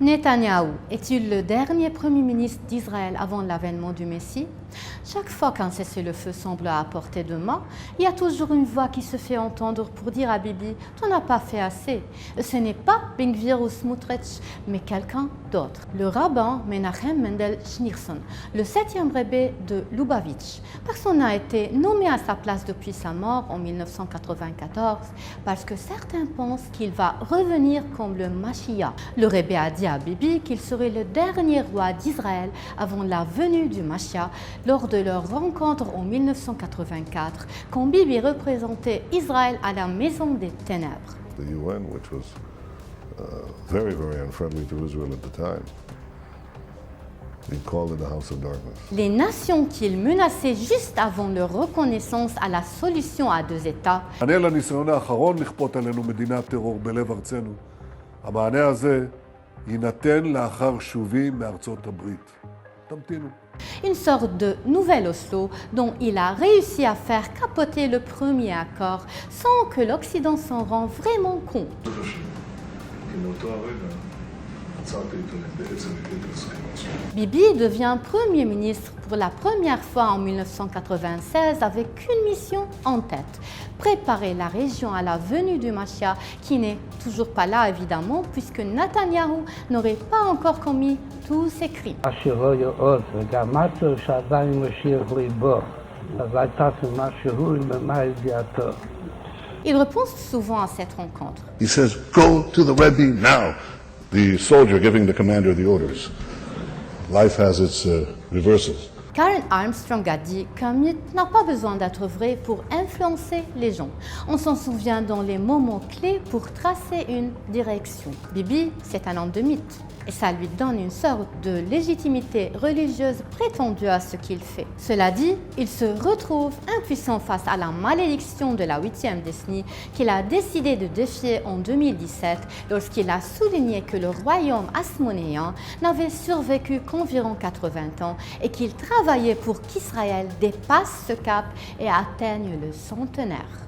Netanyahou est-il le dernier Premier ministre d'Israël avant l'avènement du Messie? Chaque fois qu'un cessez-le-feu semble à portée de main, il y a toujours une voix qui se fait entendre pour dire à Bibi « Tu n'as pas fait assez ». Ce n'est pas Ben Gvir ou Smotrich, mais quelqu'un d'autre. Le rabbin Menachem Mendel Schneerson, le 7e rebbe de Lubavitch. Personne n'a été nommé à sa place depuis sa mort en 1994 parce que certains pensent qu'il va revenir comme le Mashiach. Le rebbe a dit à Bibi qu'il serait le dernier roi d'Israël avant la venue du Mashiach lors de leur rencontre en 1984, quand Bibi représentait Israël à la Maison des Ténèbres. The UN, which was very, very unfriendly to Israel at the time, he called it the House of Darkness. Les nations qu'il menaçait juste avant leur reconnaissance à la solution à deux États. המענה לניסיון האחרון לכפות עלינו מדינת טרור בלב ארצנו, המענה הזה יינתן לאחר שובי מארצות הברית. תמתינו. Une sorte de nouvel Oslo dont il a réussi à faire capoter le premier accord sans que l'Occident s'en rend vraiment compte. Bibi devient Premier ministre pour la première fois en 1996 avec une mission en tête, préparer la région à la venue du Mashiach qui n'est toujours pas là évidemment puisque Netanyahou n'aurait pas encore commis tous ses crimes. Il repense souvent à cette rencontre. He says, "Go to the Rebbe now." The soldier giving the commander the orders. Life has its reverses. Karen Armstrong a dit qu'un mythe n'a pas besoin d'être vrai pour influencer les gens. On s'en souvient dans les moments clés pour tracer une direction. Bibi, c'est un homme de mythe. Et ça lui donne une sorte de légitimité religieuse prétendue à ce qu'il fait. Cela dit, il se retrouve impuissant face à la malédiction de la 8e décennie qu'il a décidé de défier en 2017 lorsqu'il a souligné que le royaume hasmonéen n'avait survécu qu'environ 80 ans et qu'il travaillait pour qu'Israël dépasse ce cap et atteigne le centenaire.